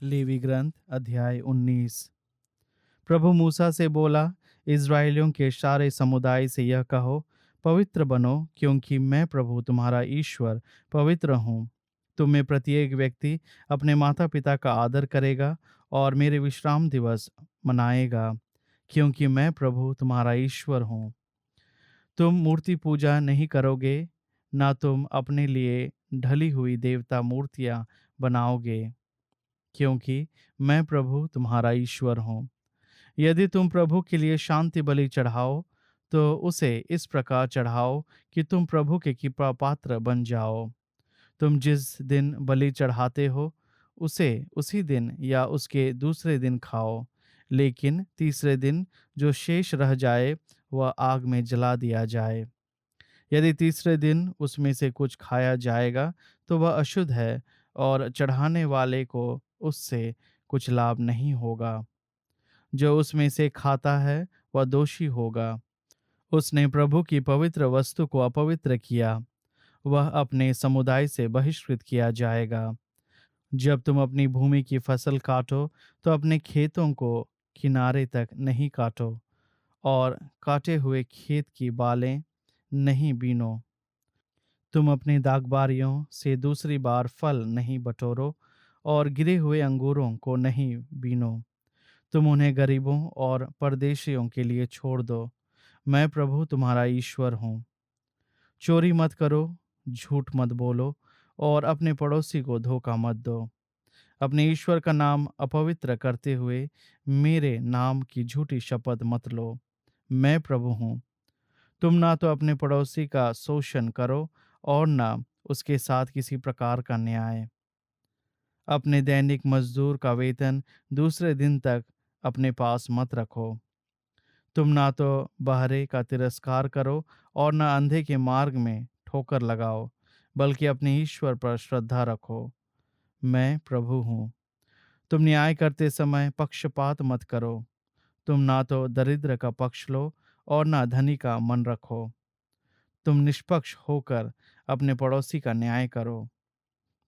Levy ग्रंथ अध्याय 19। प्रभु मूसा से बोला, इज़राइलियों के सारे समुदाय से यह कहो, पवित्र बनो, क्योंकि मैं प्रभु तुम्हारा ईश्वर पवित्र हूँ। तुम में प्रत्येक व्यक्ति अपने माता पिता का आदर करेगा और मेरे विश्राम दिवस मनाएगा, क्योंकि मैं प्रभु तुम्हारा ईश्वर हूँ। तुम मूर्ति पूजा नहीं करोगे, ना तुम अपने लिए ढली हुई देवता मूर्तियाँ बनाओगे, क्योंकि मैं प्रभु तुम्हारा ईश्वर हूँ। यदि तुम प्रभु के लिए शांति बलि चढ़ाओ, तो उसे इस प्रकार चढ़ाओ कि तुम प्रभु के कृपा पात्र बन जाओ। तुम जिस दिन बलि चढ़ाते हो, उसे उसी दिन या उसके दूसरे दिन खाओ, लेकिन तीसरे दिन जो शेष रह जाए वह आग में जला दिया जाए। यदि तीसरे दिन उसमें से कुछ खाया जाएगा तो वह अशुद्ध है, और चढ़ाने वाले को उससे कुछ लाभ नहीं होगा। जो उसमें से खाता है वह दोषी होगा, उसने प्रभु की पवित्र वस्तु को अपवित्र किया, वह अपने समुदाय से बहिष्कृत किया जाएगा। जब तुम अपनी भूमि की फसल काटो, तो अपने खेतों को किनारे तक नहीं काटो, और काटे हुए खेत की बालें नहीं बीनो। तुम अपनी दागबारियों से दूसरी बार फल नहीं बटोरो, और गिरे हुए अंगूरों को नहीं बीनो। तुम उन्हें गरीबों और परदेशियों के लिए छोड़ दो। मैं प्रभु तुम्हारा ईश्वर हूँ। चोरी मत करो, झूठ मत बोलो, और अपने पड़ोसी को धोखा मत दो। अपने ईश्वर का नाम अपवित्र करते हुए मेरे नाम की झूठी शपथ मत लो। मैं प्रभु हूँ। तुम ना तो अपने पड़ोसी का शोषण करो, और ना उसके साथ किसी प्रकार का न्याय। अपने दैनिक मजदूर का वेतन दूसरे दिन तक अपने पास मत रखो। तुम ना तो बहरे का तिरस्कार करो, और ना अंधे के मार्ग में ठोकर लगाओ, बल्कि अपने ईश्वर पर श्रद्धा रखो। मैं प्रभु हूँ। तुम न्याय करते समय पक्षपात मत करो। तुम ना तो दरिद्र का पक्ष लो, और ना धनी का मन रखो। तुम निष्पक्ष होकर अपने पड़ोसी का न्याय करो।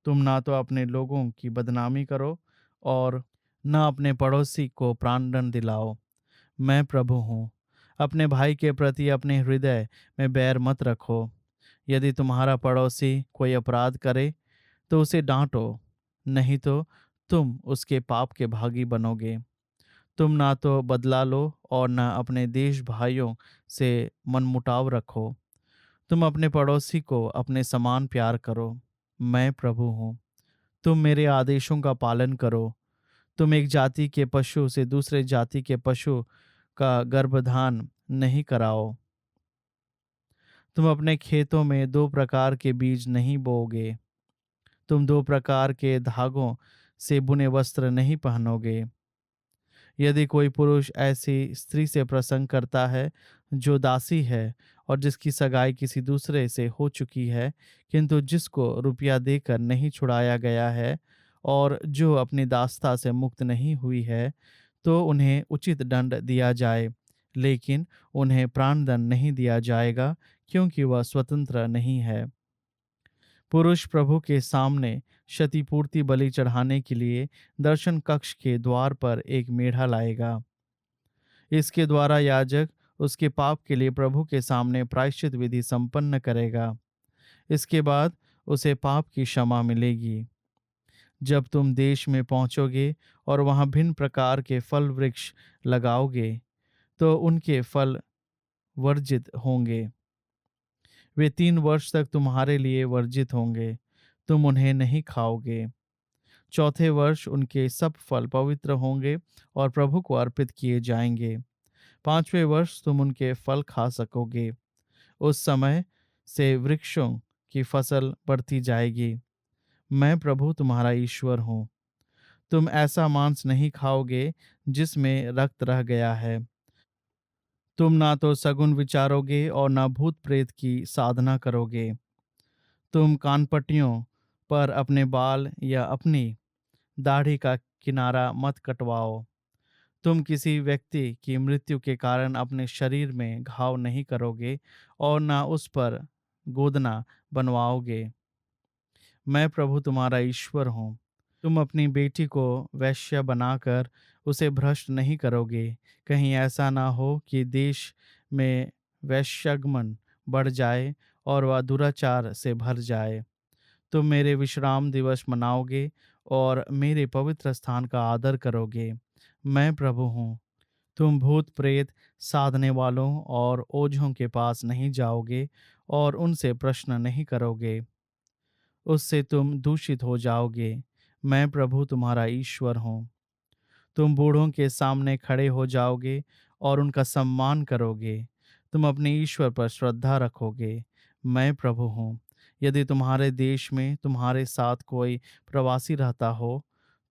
तुम ना तो अपने लोगों की बदनामी करो, और ना अपने पड़ोसी को प्राणदंड दिलाओ। मैं प्रभु हूँ। अपने भाई के प्रति अपने हृदय में बैर मत रखो। यदि तुम्हारा पड़ोसी कोई अपराध करे, तो उसे डांटो, नहीं तो तुम उसके पाप के भागी बनोगे। तुम ना तो बदला लो, और ना अपने देश भाइयों से मनमुटाव रखो। तुम अपने पड़ोसी को अपने समान प्यार करो। मैं प्रभु हूँ। तुम मेरे आदेशों का पालन करो। तुम एक जाति के पशु से दूसरे जाति के पशु का गर्भधान नहीं कराओ। तुम अपने खेतों में दो प्रकार के बीज नहीं बोओगे। तुम दो प्रकार के धागों से बुने वस्त्र नहीं पहनोगे। यदि कोई पुरुष ऐसी स्त्री से प्रसंग करता है जो दासी है, और जिसकी सगाई किसी दूसरे से हो चुकी है, किंतु जिसको रुपया देकर नहीं छुड़ाया गया है, और जो अपनी दासता से मुक्त नहीं हुई है, तो उन्हें उचित दंड दिया जाए, लेकिन उन्हें प्राणदंड नहीं दिया जाएगा, क्योंकि वह स्वतंत्र नहीं है। पुरुष प्रभु के सामने क्षतिपूर्ति बलि चढ़ाने के लिए दर्शन कक्ष के द्वार पर एक मेढ़ा लाएगा। इसके द्वारा याजक उसके पाप के लिए प्रभु के सामने प्रायश्चित विधि संपन्न करेगा। इसके बाद उसे पाप की क्षमा मिलेगी। जब तुम देश में पहुंचोगे और वहां भिन्न प्रकार के फल वृक्ष लगाओगे, तो उनके फल वर्जित होंगे। वे 3 वर्ष तक तुम्हारे लिए वर्जित होंगे, तुम उन्हें नहीं खाओगे। चौथे वर्ष उनके सब फल पवित्र होंगे और प्रभु को अर्पित किए जाएंगे। 5वें वर्ष तुम उनके फल खा सकोगे। उस समय से वृक्षों की फसल बढ़ती जाएगी। मैं प्रभु तुम्हारा ईश्वर हूँ। तुम ऐसा मांस नहीं खाओगे जिसमें रक्त रह गया है। तुम ना तो सगुन विचारोगे, और ना भूत प्रेत की साधना करोगे। तुम कानपट्टियों पर अपने बाल या अपनी दाढ़ी का किनारा मत कटवाओ। तुम किसी व्यक्ति की मृत्यु के कारण अपने शरीर में घाव नहीं करोगे, और ना उस पर गोदना बनवाओगे। मैं प्रभु तुम्हारा ईश्वर हूँ। तुम अपनी बेटी को वेश्या बनाकर उसे भ्रष्ट नहीं करोगे। कहीं ऐसा ना हो कि देश में वैश्यगमन बढ़ जाए और वह दुराचार से भर जाए। तुम मेरे विश्राम दिवस मनाओगे और मेरे पवित्र स्थान का आदर करोगे। मैं प्रभु हूँ। तुम भूत प्रेत साधने वालों और ओझों के पास नहीं जाओगे और उनसे प्रश्न नहीं करोगे। उससे तुम दूषित हो जाओगे। मैं प्रभु तुम्हारा ईश्वर हूँ। तुम बूढ़ों के सामने खड़े हो जाओगे और उनका सम्मान करोगे। तुम अपने ईश्वर पर श्रद्धा रखोगे। मैं प्रभु हूँ। यदि तुम्हारे देश में तुम्हारे साथ कोई प्रवासी रहता हो,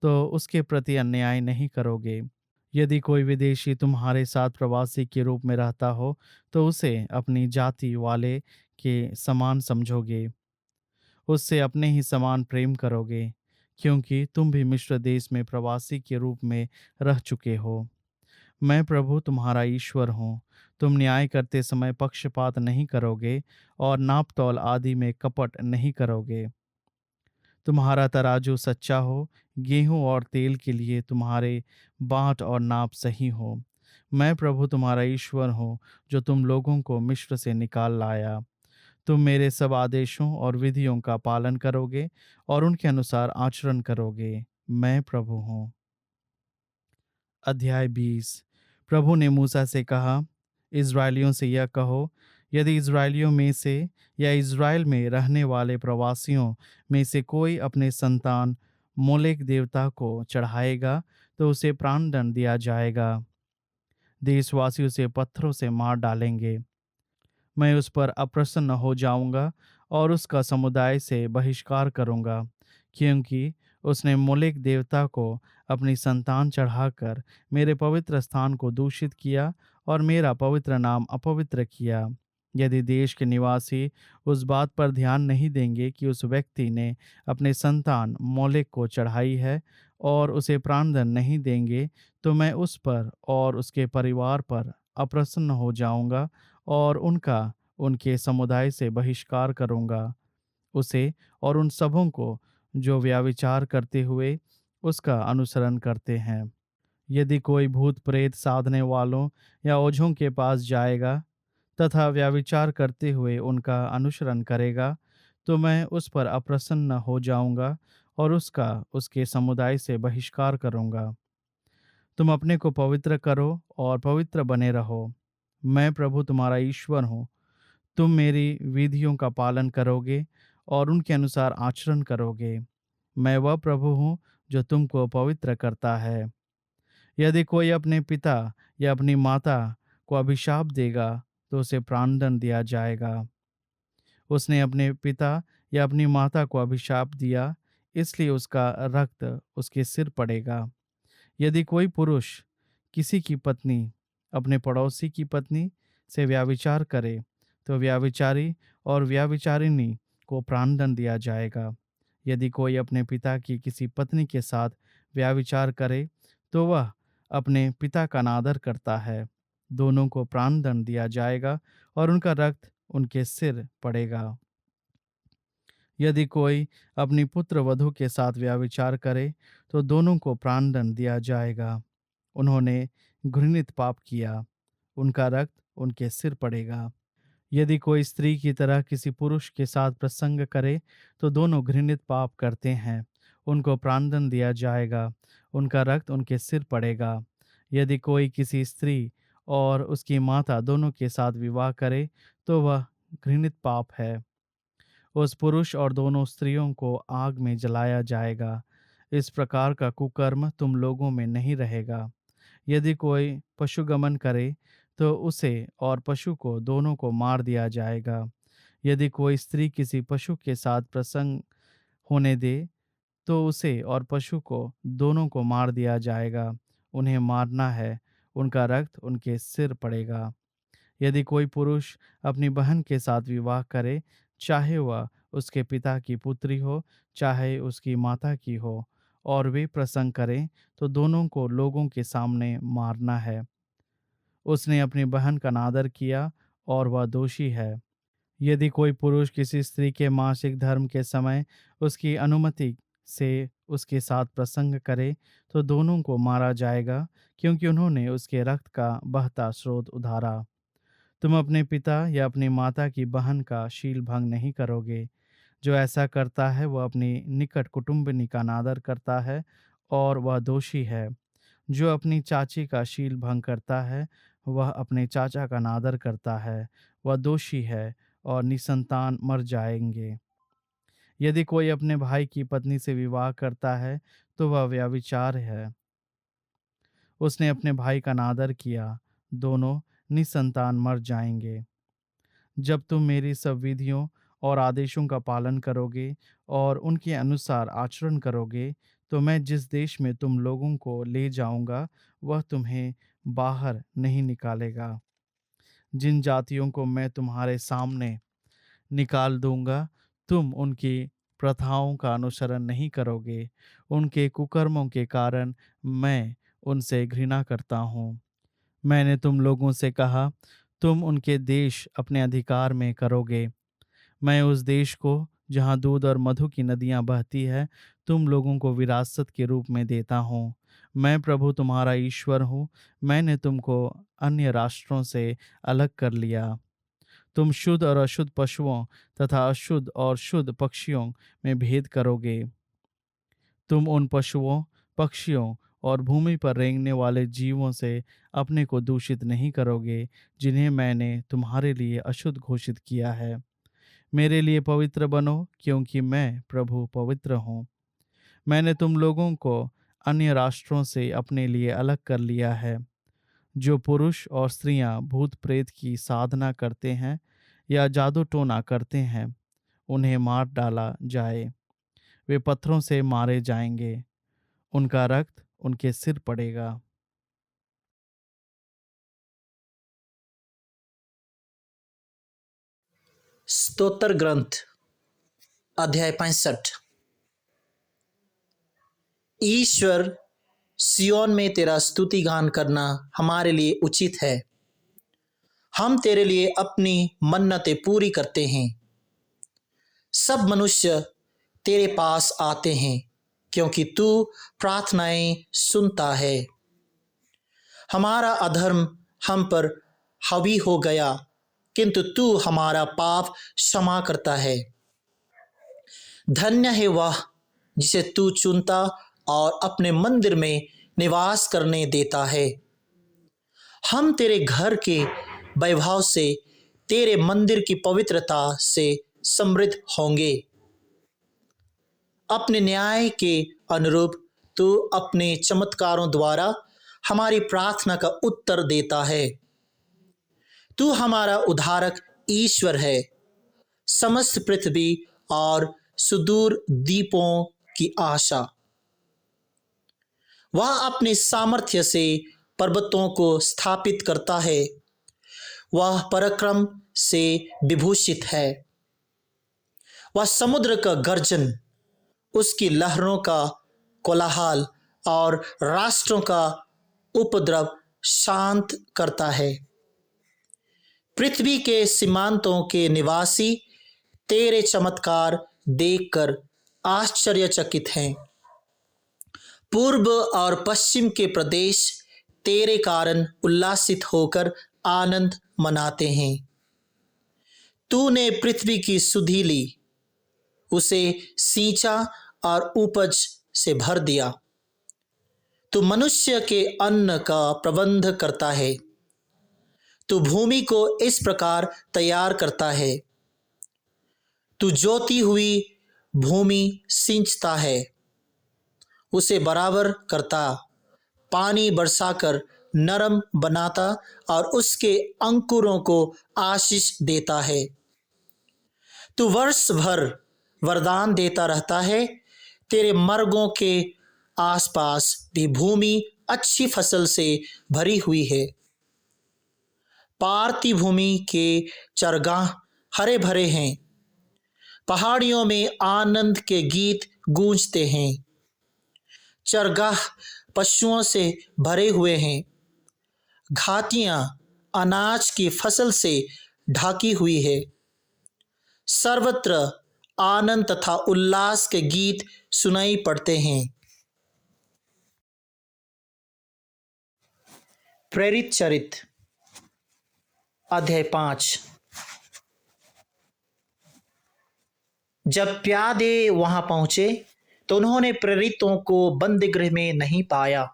तो उसके प्रति अन्याय नहीं करोगे। यदि कोई विदेशी तुम्हारे साथ प्रवासी के रूप में रहता हो, तो उसे अपनी जाति वाले के समान समझोगे। उससे अपने ही समान प्रेम करोगे, क्योंकि तुम भी मिस्र देश में प्रवासी के रूप में रह चुके हो। मैं प्रभु तुम्हारा ईश्वर हूँ। तुम न्याय करते समय पक्षपात नहीं करोगे और नापतोल आदि में कपट नहीं करोगे। तुम्हारा तराजू सच्चा हो, गेहूं और तेल के लिए तुम्हारे बाँट और नाप सही हो। मैं प्रभु तुम्हारा ईश्वर हूँ, जो तुम लोगों को मिस्र से निकाल लाया। तुम मेरे सब आदेशों और विधियों का पालन करोगे और उनके अनुसार आचरण करोगे। मैं प्रभु हूँ। अध्याय 20। प्रभु ने मूसा से कहा, इज़राइलियों से यह कहो, यदि इज़राइलियों में से या इज़राइल में रहने वाले प्रवासियों में से कोई अपने संतान मोलेक देवता को चढ़ाएगा, तो उसे प्राणदंड दिया जाएगा। देशवासी उसे पत्थरों से मार डालेंगे। मैं उस पर अप्रसन्न हो जाऊंगा और उसका समुदाय से बहिष्कार करूंगा, क्योंकि उसने मोलेक देवता को अपनी संतान चढ़ाकर मेरे पवित्र स्थान को दूषित किया और मेरा पवित्र नाम अपवित्र किया। यदि देश के निवासी उस बात पर ध्यान नहीं देंगे कि उस व्यक्ति ने अपने संतान मोलेक को चढ़ाई है और उसे प्राणदंड नहीं देंगे, तो मैं उस पर और उसके परिवार पर अप्रसन्न हो जाऊंगा और उनके समुदाय से बहिष्कार करूंगा। उसे और उन सबों को जो व्याभिचार करते हुए उसका अनुसरण करते हैं। यदि कोई भूत प्रेत साधने वालों या ओझों के पास जाएगा तथा व्याभिचार करते हुए उनका अनुसरण करेगा, तो मैं उस पर अप्रसन्न हो जाऊंगा और उसके समुदाय से बहिष्कार करूंगा। तुम अपने को पवित्र करो और पवित्र बने रहो। मैं प्रभु तुम्हारा ईश्वर हूँ। तुम मेरी विधियों का पालन करोगे और उनके अनुसार आचरण करोगे। मैं वह प्रभु हूँ जो तुमको पवित्र करता है। यदि कोई अपने पिता या अपनी माता को अभिशाप देगा, तो उसे प्राणदंड दिया जाएगा। उसने अपने पिता या अपनी माता को अभिशाप दिया, इसलिए उसका रक्त उसके सिर पड़ेगा। यदि कोई पुरुष किसी की पत्नी अपने पड़ोसी की पत्नी से व्याभिचार करे, तो व्याभिचारी और व्याभिचारिणी को प्राणदंड दिया जाएगा। यदि कोई अपने पिता की किसी पत्नी के साथ व्याभिचार करे, तो वह अपने पिता का अनादर करता है। दोनों को प्राणदंड दिया जाएगा और उनका रक्त उनके सिर पड़ेगा। यदि कोई अपनी पुत्र वधू के साथ व्याभिचार करे, तो दोनों को प्राणदंड दिया जाएगा। उन्होंने घृणित पाप किया, उनका रक्त उनके सिर पड़ेगा। यदि कोई स्त्री की तरह किसी पुरुष के साथ प्रसंग करे, तो दोनों घृणित पाप करते हैं। उनको प्राणदंड दिया जाएगा, उनका रक्त उनके सिर पड़ेगा। यदि कोई किसी स्त्री और उसकी माता दोनों के साथ विवाह करे, तो वह घृणित पाप है। उस पुरुष और दोनों स्त्रियों को आग में जलाया जाएगा। इस प्रकार का कुकर्म तुम लोगों में नहीं रहेगा। यदि कोई पशुगमन करे, तो उसे और पशु को दोनों को मार दिया जाएगा। यदि कोई स्त्री किसी पशु के साथ प्रसंग होने दे, तो उसे और पशु को दोनों को मार दिया जाएगा। उन्हें मारना है, उनका रक्त उनके सिर पड़ेगा। यदि कोई पुरुष अपनी बहन के साथ विवाह करे, चाहे वह उसके पिता की पुत्री हो, चाहे उसकी माता की हो, और वे प्रसंग करें, तो दोनों को लोगों के सामने मारना है। उसने अपनी बहन का अनादर किया और वह दोषी है। यदि कोई पुरुष किसी स्त्री के मासिक धर्म के समय उसकी अनुमति से उसके साथ प्रसंग करे तो दोनों को मारा जाएगा, क्योंकि उन्होंने उसके रक्त का बहता स्रोत उधारा। तुम अपने पिता या अपनी माता की बहन का शील भंग नहीं करोगे। जो ऐसा करता है वह अपनी निकट कुटुंबिनी का अनादर करता है और वह दोषी है। जो अपनी चाची का शील भंग करता है वह अपने चाचा का अनादर करता है, वह दोषी है और निसंतान मर जाएंगे। यदि कोई अपने भाई की पत्नी से विवाह करता है तो वह व्यभिचार है। उसने अपने भाई का अनादर किया, दोनों निसंतान मर जाएंगे। जब तुम मेरी सब विधियों और आदेशों का पालन करोगे और उनके अनुसार आचरण करोगे, तो मैं जिस देश में तुम लोगों को ले जाऊंगा वह तुम्हें बाहर नहीं निकालेगा। जिन जातियों को मैं तुम्हारे सामने निकाल दूंगा, तुम उनकी प्रथाओं का अनुसरण नहीं करोगे। उनके कुकर्मों के कारण मैं उनसे घृणा करता हूँ। मैंने तुम लोगों से कहा, तुम उनके देश अपने अधिकार में करोगे। मैं उस देश को जहाँ दूध और मधु की नदियाँ बहती है तुम लोगों को विरासत के रूप में देता हूँ। मैं प्रभु तुम्हारा ईश्वर हूँ। मैंने तुमको अन्य राष्ट्रों से अलग कर लिया। तुम शुद्ध और अशुद्ध पशुओं तथा अशुद्ध और शुद्ध पक्षियों में भेद करोगे। तुम उन पशुओं, पक्षियों और भूमि पर रेंगने वाले जीवों से अपने को दूषित नहीं करोगे, जिन्हें मैंने तुम्हारे लिए अशुद्ध घोषित किया है। मेरे लिए पवित्र बनो, क्योंकि मैं प्रभु पवित्र हूँ। मैंने तुम लोगों को अन्य राष्ट्रों से अपने लिए अलग कर लिया है। जो पुरुष और स्त्रियां भूत प्रेत की साधना करते हैं या जादू टोना करते हैं, उन्हें मार डाला जाए। वे पत्थरों से मारे जाएंगे, उनका रक्त उनके सिर पड़ेगा। स्तोत्र ग्रंथ अध्याय 65। ईश्वर, सियोन में तेरा स्तुति गान करना हमारे लिए उचित है। हम तेरे लिए अपनी मन्नतें पूरी करते हैं। सब मनुष्य तेरे पास आते हैं, क्योंकि तू प्रार्थनाएं सुनता है। हमारा अधर्म हम पर हावी हो गया, किंतु तू हमारा पाप क्षमा करता है। धन्य है वह जिसे तू चुनता और अपने मंदिर में निवास करने देता है। हम तेरे घर के वैभव से, तेरे मंदिर की पवित्रता से समृद्ध होंगे। अपने न्याय के अनुरूप तू अपने चमत्कारों द्वारा हमारी प्रार्थना का उत्तर देता है। तू हमारा उद्धारक ईश्वर है। समस्त पृथ्वी और सुदूर द्वीपों की आशा। वह अपने सामर्थ्य से पर्वतों को स्थापित करता है। वह पराक्रम से विभूषित है। वह समुद्र का गर्जन, उसकी लहरों का कोलाहल और राष्ट्रों का उपद्रव शांत करता है। पृथ्वी के सीमांतों के निवासी तेरे चमत्कार देखकर आश्चर्यचकित हैं। पूर्व और पश्चिम के प्रदेश तेरे कारण उल्लासित होकर आनंद मनाते हैं। तूने पृथ्वी की सुधि ली, उसे सींचा और उपज से भर दिया। तू मनुष्य के अन्न का प्रबंध करता है। तू भूमि को इस प्रकार तैयार करता है। तू जोती हुई भूमि सींचता है, उसे बराबर करता, पानी बरसाकर नरम बनाता और उसके अंकुरों को आशीष देता है। तू वर्ष भर वरदान देता रहता है। तेरे मर्गों के आसपास भी भूमि अच्छी फसल से भरी हुई है। पारती भूमि के चरगाह हरे भरे हैं। पहाड़ियों में आनंद के गीत गूंजते हैं। चरगाह पशुओं से भरे हुए हैं। घाटियां अनाज की फसल से ढकी हुई है। सर्वत्र आनंद तथा उल्लास के गीत सुनाई पड़ते हैं। प्रेरित चरित्र अध्याय 5। जब प्यादे वहां पहुंचे तो उन्होंने प्रेरितों को बंदीगृह में नहीं पाया।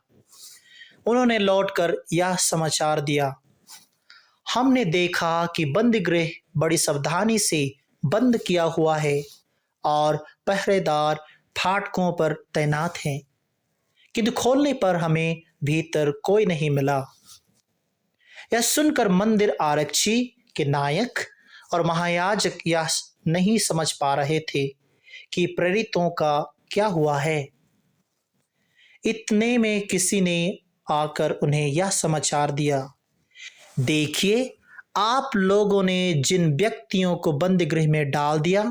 उन्होंने लौटकर यह समाचार दिया, हमने देखा कि बंदीगृह बड़ी सावधानी से बंद किया हुआ है और पहरेदार फाटकों पर तैनात हैं, किंतु खोलने पर हमें भीतर कोई नहीं मिला। यह सुनकर मंदिर आरक्षी के नायक और महायाजक यह नहीं समझ पा रहे थे कि प्रेरितों का क्या हुआ है। इतने में किसी ने आकर उन्हें यह समाचार दिया, देखिए, आप लोगों ने जिन व्यक्तियों को बंदीगृह में डाल दिया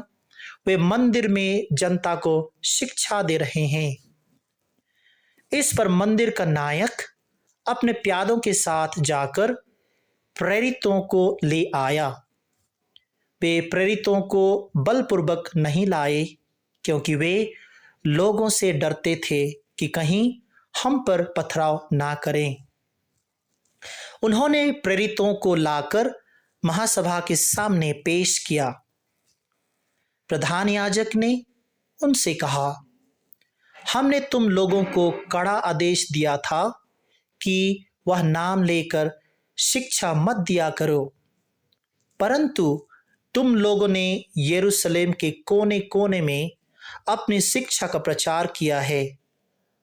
वे मंदिर में जनता को शिक्षा दे रहे हैं। इस पर मंदिर का नायक अपने प्यादों के साथ जाकर प्रेरितों को ले आया। वे प्रेरितों को बलपूर्वक नहीं लाए, क्योंकि वे लोगों से डरते थे कि कहीं हम पर पथराव ना करें। उन्होंने प्रेरितों को लाकर महासभा के सामने पेश किया। प्रधान याजक ने उनसे कहा, हमने तुम लोगों को कड़ा आदेश दिया था कि वह नाम लेकर शिक्षा मत दिया करो, परंतु तुम लोगों ने यरूशलेम के कोने कोने में अपनी शिक्षा का प्रचार किया है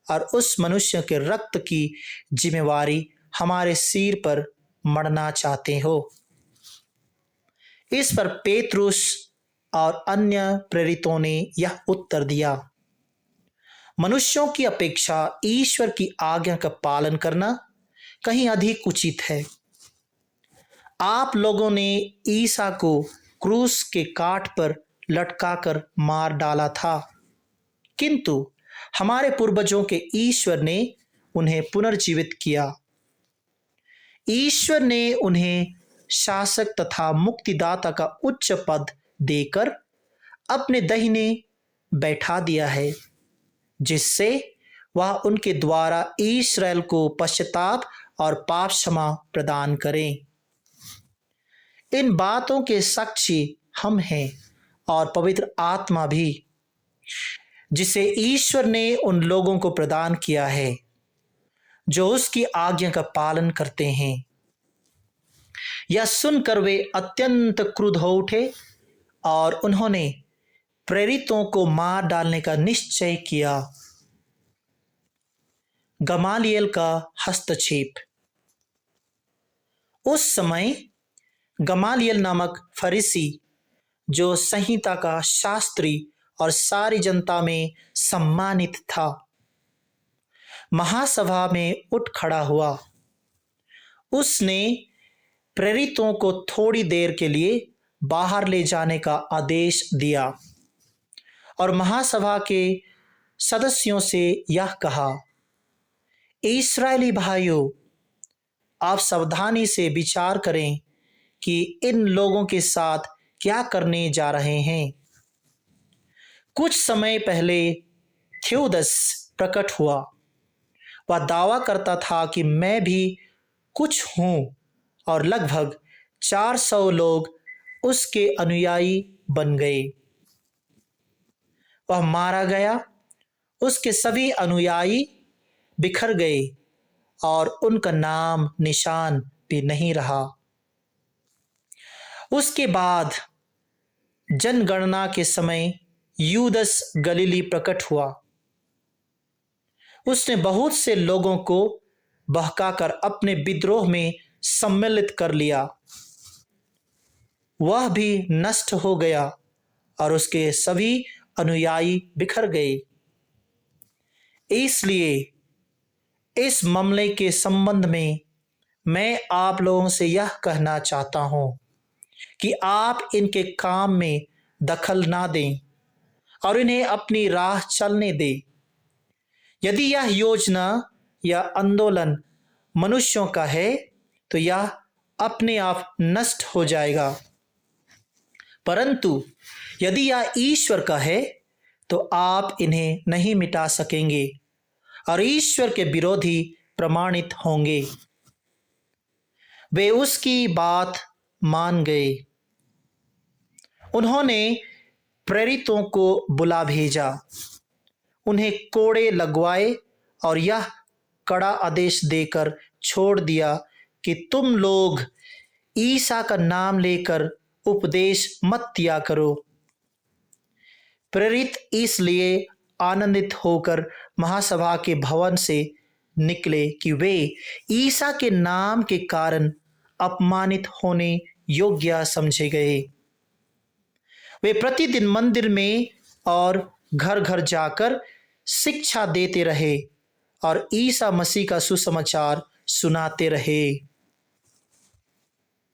और उस मनुष्य के रक्त की जिम्मेवारी हमारे सिर पर मढ़ना चाहते हो। इस पर पेतरुस और अन्य प्रेरितों ने यह उत्तर दिया, मनुष्यों की अपेक्षा ईश्वर की आज्ञा का पालन करना कहीं अधिक उचित है। आप लोगों ने ईसा को क्रूस के काठ पर लटकाकर मार डाला था, किंतु हमारे पूर्वजों के ईश्वर ने उन्हें पुनर्जीवित किया। ईश्वर ने उन्हें शासक तथा मुक्तिदाता का उच्च पद देकर अपने दाहिने बैठा दिया है, जिससे वह उनके द्वारा इस्राएल को पश्चाताप और पाप क्षमा प्रदान करें। इन बातों के साक्षी हम हैं और पवित्र आत्मा भी, जिसे ईश्वर ने उन लोगों को प्रदान किया है जो उसकी आज्ञा का पालन करते हैं। यह सुनकर वे अत्यंत क्रुद्ध हो उठे और उन्होंने प्रेरितों को मार डालने का निश्चय किया। गमालियल का हस्तक्षेप। उस समय गमालियल नामक फरीसी, जो संहिता का शास्त्री और सारी जनता में सम्मानित था, महासभा में उठ खड़ा हुआ। उसने प्रेरितों को थोड़ी देर के लिए बाहर ले जाने का आदेश दिया और महासभा के सदस्यों से यह कहा, इस्राएली भाइयों, आप सावधानी से विचार करें कि इन लोगों के साथ क्या करने जा रहे हैं। कुछ समय पहले थ्योदस प्रकट हुआ। वह दावा करता था कि मैं भी कुछ हूं और लगभग 400 लोग उसके अनुयायी बन गए। वह मारा गया, उसके सभी अनुयायी बिखर गए और उनका नाम निशान भी नहीं रहा। उसके बाद जनगणना के समय यूदस गलीली प्रकट हुआ। उसने बहुत से लोगों को बहकाकर अपने विद्रोह में सम्मिलित कर लिया। वह भी नष्ट हो गया और उसके सभी अनुयायी बिखर गए। इसलिए इस मामले के संबंध में मैं आप लोगों से यह कहना चाहता हूं कि आप इनके काम में दखल ना दें और इन्हें अपनी राह चलने दें। यदि यह योजना या आंदोलन मनुष्यों का है तो यह अपने आप नष्ट हो जाएगा, परंतु यदि यह ईश्वर का है तो आप इन्हें नहीं मिटा सकेंगे और ईश्वर के विरोधी प्रमाणित होंगे। वे उसकी बात मान गए। उन्होंने प्रेरितों को बुला भेजा, उन्हें कोड़े लगवाए और यह कड़ा आदेश देकर छोड़ दिया कि तुम लोग ईसा का नाम लेकर उपदेश मत दिया करो। प्रेरित इसलिए आनंदित होकर महासभा के भवन से निकले कि वे ईसा के नाम के कारण अपमानित होने योग्य समझे गए। वे प्रतिदिन मंदिर में और घर घर जाकर शिक्षा देते रहे और ईसा मसीह का सुसमाचार सुनाते रहे।